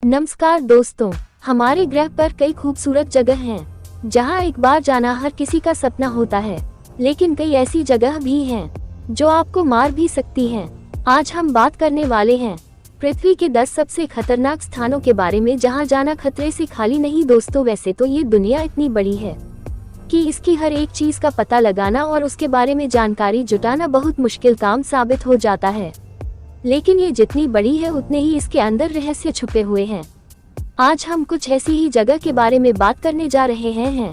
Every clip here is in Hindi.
नमस्कार दोस्तों, हमारे ग्रह पर कई खूबसूरत जगह हैं, जहां एक बार जाना हर किसी का सपना होता है। लेकिन कई ऐसी जगह भी हैं जो आपको मार भी सकती हैं। आज हम बात करने वाले हैं पृथ्वी के 10 सबसे खतरनाक स्थानों के बारे में, जहां जाना खतरे से खाली नहीं। दोस्तों, वैसे तो ये दुनिया इतनी बड़ी है कि इसकी हर एक चीज का पता लगाना और उसके बारे में जानकारी जुटाना बहुत मुश्किल काम साबित हो जाता है। लेकिन ये जितनी बड़ी है उतने ही इसके अंदर रहस्य छुपे हुए हैं। आज हम कुछ ऐसी ही जगह के बारे में बात करने जा रहे हैं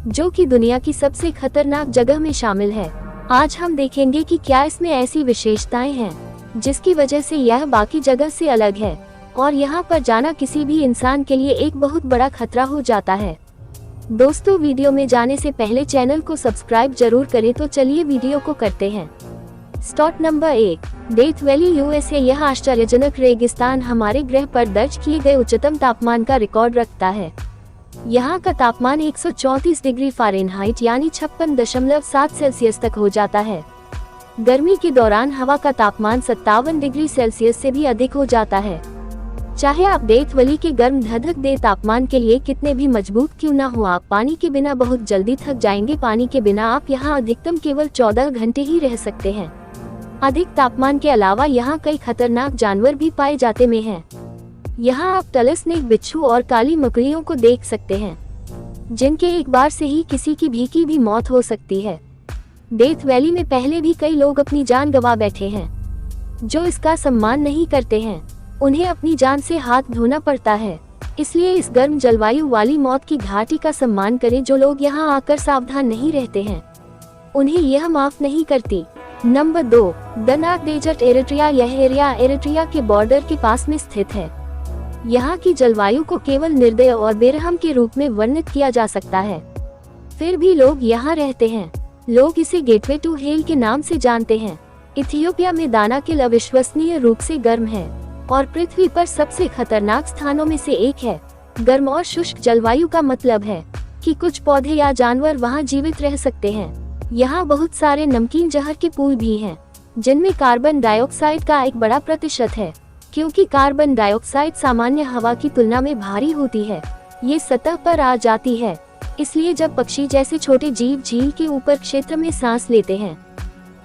जो कि दुनिया की सबसे खतरनाक जगह में शामिल है। आज हम देखेंगे कि क्या इसमें ऐसी विशेषताएं हैं जिसकी वजह से यह बाकी जगह से अलग है और यहाँ पर जाना किसी भी इंसान के लिए एक बहुत बड़ा खतरा हो जाता है। दोस्तों, वीडियो में जाने से पहले चैनल को सब्सक्राइब जरूर करें। तो चलिए वीडियो को करते हैं start. Number 1, death valley USA. यह आश्चर्यजनक रेगिस्तान हमारे ग्रह पर दर्ज किए गए उच्चतम तापमान का रिकॉर्ड रखता है। यहाँ का तापमान 134 डिग्री फ़ारेनहाइट यानी 56.7 सेल्सियस तक हो जाता है। गर्मी के दौरान हवा का तापमान 57 डिग्री सेल्सियस से भी अधिक हो जाता है। चाहे आप डेथ वैली के गर्म धधक दे तापमान के लिए कितने भी मजबूत क्यों न हो, आप पानी के बिना बहुत जल्दी थक जाएंगे। पानी के बिना आप यहाँ अधिकतम केवल 14 घंटे ही रह सकते हैं। अधिक तापमान के अलावा यहाँ कई खतरनाक जानवर भी पाए जाते हैं। यहाँ आप टल स्नेक, बिच्छू और काली मकड़ियों को देख सकते हैं, जिनके एक बार से ही किसी की भी मौत हो सकती है। डेथ वैली में पहले भी कई लोग अपनी जान गंवा बैठे हैं। जो इसका सम्मान नहीं करते हैं, उन्हें अपनी जान से हाथ धोना पड़ता है। इसलिए इस गर्म जलवायु वाली मौत की घाटी का सम्मान करें। जो लोग यहाँ आकर सावधान नहीं रहते हैं, उन्हें यह माफ नहीं करती। नंबर 2, दनाक डेजर्ट एरिट्रिया। यह एरिया एरिट्रिया के बॉर्डर के पास में स्थित है। यहाँ की जलवायु को केवल निर्दय और बेरहम के रूप में वर्णित किया जा सकता है, फिर भी लोग यहाँ रहते हैं। लोग इसे गेटवे टू हेल के नाम से जानते हैं। इथियोपिया में दाना किल अविश्वसनीय रूप से गर्म है और पृथ्वी पर सबसे खतरनाक स्थानों में से एक है। गर्म और शुष्क जलवायु का मतलब है कि कुछ पौधे या जानवर वहाँ जीवित रह सकते हैं। यहाँ बहुत सारे नमकीन जहर के पूल भी हैं, जिनमें कार्बन डाइऑक्साइड का एक बड़ा प्रतिशत है। क्योंकि कार्बन डाइऑक्साइड सामान्य हवा की तुलना में भारी होती है, ये सतह पर आ जाती है। इसलिए जब पक्षी जैसे छोटे जीव झील के ऊपर क्षेत्र में सांस लेते हैं,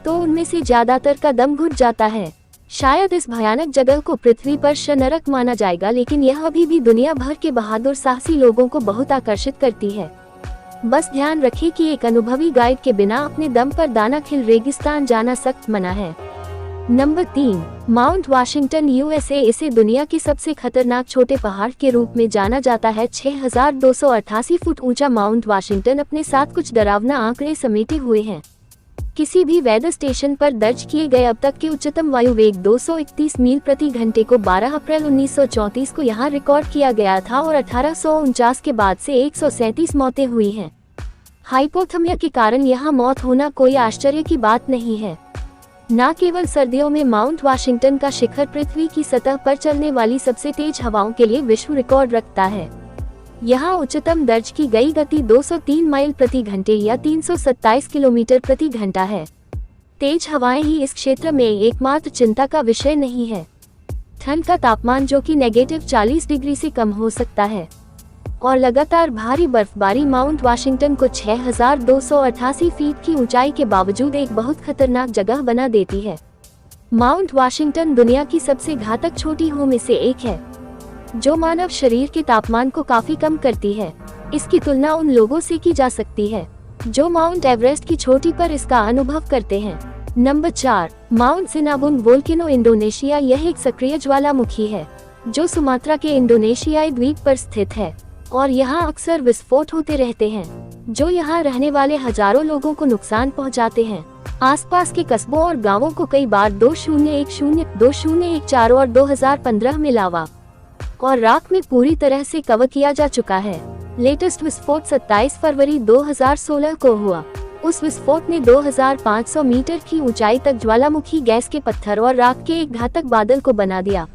तो उनमें से ज्यादातर का दम घुट जाता है। शायद इस भयानक जगह को पृथ्वी पर नरक माना जाएगा, लेकिन यह अभी भी दुनिया भर के बहादुर साहसी लोगों को बहुत आकर्षित करती है। बस ध्यान रखें कि एक अनुभवी गाइड के बिना अपने दम पर दानाखिल रेगिस्तान जाना सख्त मना है। Number 3, mount Washington USA. इसे दुनिया के सबसे खतरनाक छोटे पहाड़ के रूप में जाना जाता है। 6288 फुट ऊंचा माउंट वाशिंगटन अपने साथ कुछ डरावना आंकड़े समेटे हुए हैं। किसी भी वेदर स्टेशन पर दर्ज किए गए अब तक के उच्चतम वायु वेग 231 मील प्रति घंटे को 12 अप्रैल 1934 को यहाँ रिकॉर्ड किया गया था और 1849 के बाद से 137 मौतें हुई हैं। हाइपोथर्मिया के कारण यहाँ मौत होना कोई आश्चर्य की बात नहीं है। न केवल सर्दियों में माउंट वाशिंगटन का शिखर पृथ्वी की सतह पर चलने वाली सबसे तेज हवाओं के लिए विश्व रिकॉर्ड रखता है। यहाँ उच्चतम दर्ज की गई गति 203 माइल प्रति घंटे या 327 किलोमीटर प्रति घंटा है। तेज हवाएं ही इस क्षेत्र में एकमात्र चिंता का विषय नहीं है। ठंड का तापमान जो कि -40 डिग्री से कम हो सकता है और लगातार भारी बर्फबारी माउंट वाशिंगटन को 6288 फीट की ऊंचाई के बावजूद एक बहुत खतरनाक जगह बना देती है। माउंट वाशिंगटन दुनिया की सबसे घातक चोटियों में से एक है, जो मानव शरीर के तापमान को काफी कम करती है। इसकी तुलना उन लोगों से की जा सकती है जो माउंट एवरेस्ट की चोटी पर इसका अनुभव करते हैं। Number 4, Mount Sinabung volcano Indonesia. यह एक सक्रिय ज्वालामुखी है जो सुमात्रा के इंडोनेशियाई द्वीप पर स्थित है और यहाँ अक्सर विस्फोट होते रहते हैं, जो यहाँ रहने वाले हजारों लोगों को नुकसान पहुँचाते हैं। आसपास के कस्बों और गाँवों को कई बार 2010, 2014 और 2015 में लावा और राख में पूरी तरह से कवर किया जा चुका है। लेटेस्ट विस्फोट 27 फरवरी 2016 को हुआ। उस विस्फोट ने 2500 मीटर की ऊंचाई तक ज्वालामुखी गैस के पत्थर और राख के एक घातक बादल को बना दिया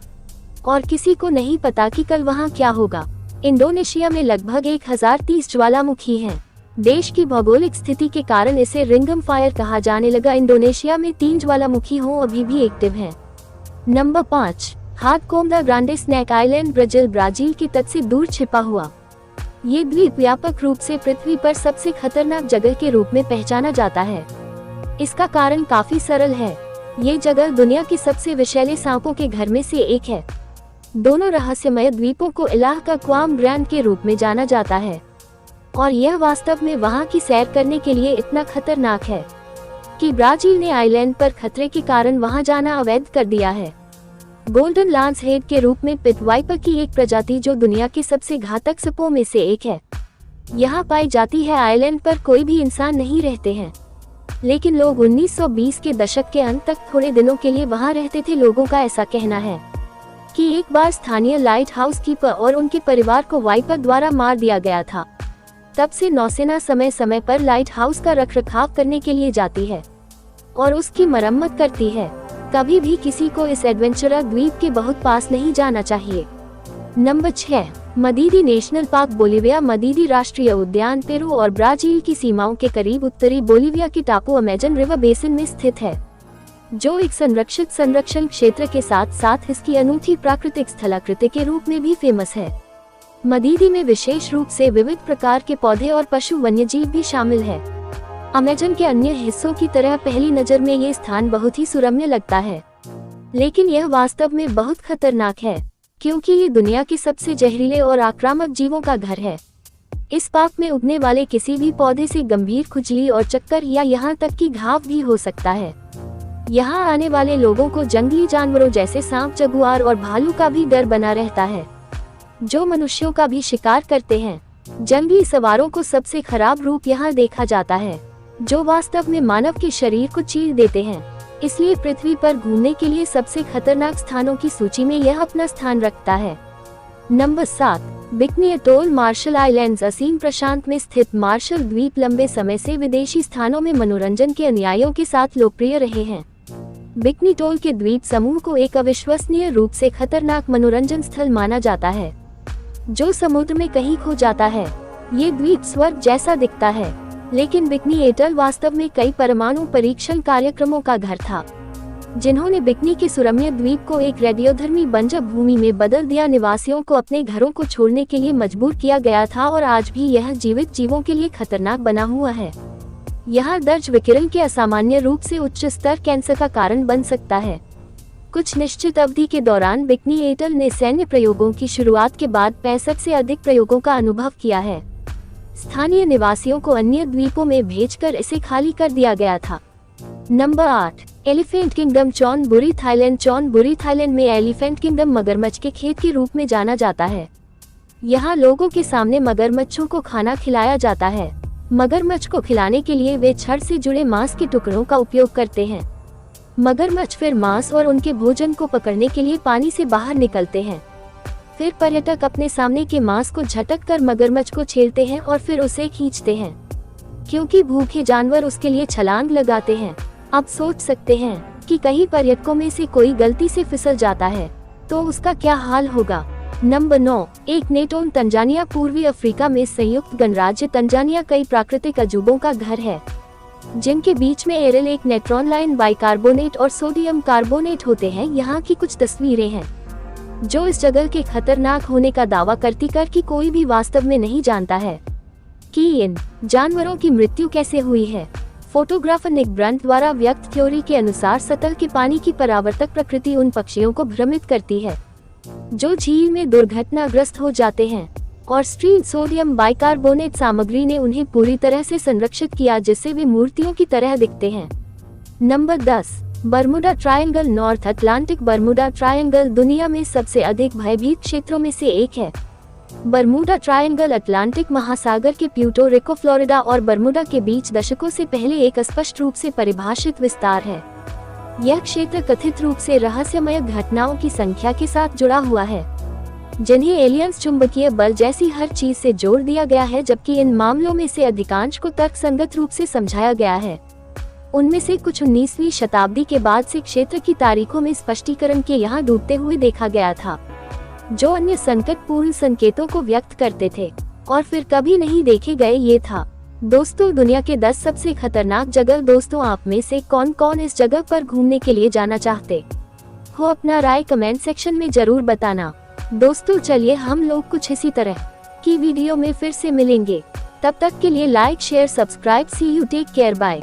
और किसी को नहीं पता कि कल वहां क्या होगा। इंडोनेशिया में लगभग 1030 ज्वालामुखी हैं। देश की भौगोलिक स्थिति के कारण इसे रिंगम फायर कहा जाने लगा। इंडोनेशिया में 3 ज्वालामुखी अभी भी एक्टिव हैं। नंबर 5, हाथ कोमदा ग्रांडे स्नैक आइलैंड ब्राजील के तट से दूर छिपा हुआ ये द्वीप व्यापक रूप से पृथ्वी पर सबसे खतरनाक जगह के रूप में पहचाना जाता है। इसका कारण काफी सरल है। ये जगह दुनिया के सबसे विषैले सांपों के घर में से एक है। दोनों रहस्यमय द्वीपों को इलाह का क्वाम ग्रैंड के रूप में जाना जाता है और यह वास्तव में वहां की सैर करने के लिए इतना खतरनाक है कि ब्राजील ने आइलैंड पर खतरे के कारण वहां जाना अवैध कर दिया है। गोल्डन लांस हेड के रूप में पिट वाइपर की एक प्रजाति जो दुनिया के सबसे घातक सांपों में से एक है, यहाँ पाई जाती है। आइलैंड पर कोई भी इंसान नहीं रहते हैं, लेकिन लोग 1920 के दशक के अंत तक थोड़े दिनों के लिए वहां रहते थे। लोगों का ऐसा कहना है कि एक बार स्थानीय लाइट हाउस कीपर और उनके परिवार को वाइपर द्वारा मार दिया गया था। तब से नौसेना समय समय पर लाइट हाउस का रखरखाव करने के लिए जाती है और उसकी मरम्मत करती है। कभी भी किसी को इस एडवेंचरस द्वीप के बहुत पास नहीं जाना चाहिए। Number 6, Madidi National Park Bolivia. Madidi राष्ट्रीय उद्यान पेरू और ब्राजील की सीमाओं के करीब उत्तरी बोलिविया के टापू अमेजन रिवर बेसिन में स्थित है, जो एक संरक्षित संरक्षण क्षेत्र के साथ साथ इसकी अनूठी प्राकृतिक स्थलाकृति के रूप में भी फेमस है। मदीदी में विशेष रूप से विविध प्रकार के पौधे और पशु वन्यजीव भी शामिल है। अमेजन के अन्य हिस्सों की तरह पहली नज़र में ये स्थान बहुत ही सुरम्य लगता है, लेकिन यह वास्तव में बहुत खतरनाक है क्योंकि ये दुनिया के सबसे जहरीले और आक्रामक जीवों का घर है। इस पार्क में उगने वाले किसी भी पौधे से गंभीर खुजली और चक्कर या यहाँ तक कि घाव भी हो सकता है। यहाँ आने वाले लोगों को जंगली जानवरों जैसे सांप, जगुआर और भालू का भी डर बना रहता है, जो मनुष्यों का भी शिकार करते हैं। जंगली सवारों को सबसे खराब रूप यहाँ देखा जाता है, जो वास्तव में मानव के शरीर को चीर देते हैं। इसलिए पृथ्वी पर घूमने के लिए सबसे खतरनाक स्थानों की सूची में यह अपना स्थान रखता है। Number 7, Bikini Atoll Marshall Islands. असीम प्रशांत में स्थित मार्शल द्वीप लंबे समय से विदेशी स्थानों में मनोरंजन के अनुयायियों के साथ लोकप्रिय रहे हैं। बिकनी अटोल के द्वीप समूह को एक अविश्वसनीय रूप से खतरनाक मनोरंजन स्थल माना जाता है, जो समुद्र में कहीं खो जाता है। ये द्वीप स्वर्ग जैसा दिखता है, लेकिन बिकनी एटल वास्तव में कई परमाणु परीक्षण कार्यक्रमों का घर था, जिन्होंने बिकनी के सुरम्य द्वीप को एक रेडियोधर्मी बंजर भूमि में बदल दिया। निवासियों को अपने घरों को छोड़ने के लिए मजबूर किया गया था और आज भी यह जीवित जीवों के लिए खतरनाक बना हुआ है। यहाँ दर्ज विकिरण के असामान्य रूप से उच्च स्तर कैंसर का कारण बन सकता है। कुछ निश्चित अवधि के दौरान बिकनी एटल ने सैन्य प्रयोगों की शुरुआत के बाद 65 से अधिक प्रयोगों का अनुभव किया है। स्थानीय निवासियों को अन्य द्वीपों में भेजकर इसे खाली कर दिया गया था। Number 8, Elephant Kingdom Chonburi Thailand. Chonburi Thailand में एलिफेंट किंगडम मगरमच्छ के खेत के रूप में जाना जाता है। यहाँ लोगों के सामने मगरमच्छों को खाना खिलाया जाता है। मगरमच्छ को खिलाने के लिए वे छड़ से जुड़े मांस के टुकड़ों का उपयोग करते हैं। मगरमच्छ फिर मांस और उनके भोजन को पकड़ने के लिए पानी से बाहर निकलते हैं। फिर पर्यटक अपने सामने के मांस को झटक कर मगरमच्छ को छेड़ते हैं और फिर उसे खींचते हैं, क्योंकि भूखे जानवर उसके लिए छलांग लगाते हैं। आप सोच सकते हैं कि कहीं पर्यटकों में से कोई गलती से फिसल जाता है तो उसका क्या हाल होगा। नंबर 9, एक नेटोन तंजानिया। पूर्वी अफ्रीका में संयुक्त गणराज्य तंजानिया कई प्राकृतिक अजूबों का घर है, जिनके बीच में एरल एक नेट्रॉन लाइन बाइकार्बोनेट और सोडियम कार्बोनेट होते हैं। यहाँ की कुछ तस्वीरें हैं जो इस जगह के खतरनाक होने का दावा करती कर कि कोई भी वास्तव में नहीं जानता है कि इन जानवरों की मृत्यु कैसे हुई है। फोटोग्राफर निक ब्रंट द्वारा व्यक्त थ्योरी के अनुसार सतह के पानी की परावर्तक प्रकृति उन पक्षियों को भ्रमित करती है जो झील में दुर्घटनाग्रस्त हो जाते हैं, और स्ट्रीम सोडियम बाइकार्बोनेट सामग्री ने उन्हें पूरी तरह से संरक्षित किया जिससे वे मूर्तियों की तरह दिखते हैं। Number 10, Bermuda triangle. North Atlantic Bermuda triangle दुनिया में सबसे अधिक भयभीत क्षेत्रों में से एक है। बर्मुडा ट्रायंगल अटलांटिक महासागर के प्यूर्टो रिको, फ्लोरिडा और बर्मुडा के बीच दशकों से पहले एक स्पष्ट रूप से परिभाषित विस्तार है। यह क्षेत्र कथित रूप से रहस्यमय घटनाओं की संख्या के साथ जुड़ा हुआ है, जिन्हें एलियंस, चुंबकीय बल जैसी हर चीज से जोड़ दिया गया है, जबकि इन मामलों में से अधिकांश को तर्कसंगत रूप से समझाया गया है। उनमें से कुछ 19वीं शताब्दी के बाद से क्षेत्र की तारीखों में स्पष्टीकरण के यहाँ डूबते हुए देखा गया था, जो अन्य संकटपूर्ण संकेतों को व्यक्त करते थे और फिर कभी नहीं देखे गए। ये था दोस्तों दुनिया के 10 सबसे खतरनाक जगह। दोस्तों, आप में से कौन कौन इस जगह पर घूमने के लिए जाना चाहते हो अपना राय कमेंट सेक्शन में जरूर बताना। दोस्तों चलिए हम लोग कुछ इसी तरह की वीडियो में फिर से मिलेंगे। तब तक के लिए like share subscribe. See you, take care, bye.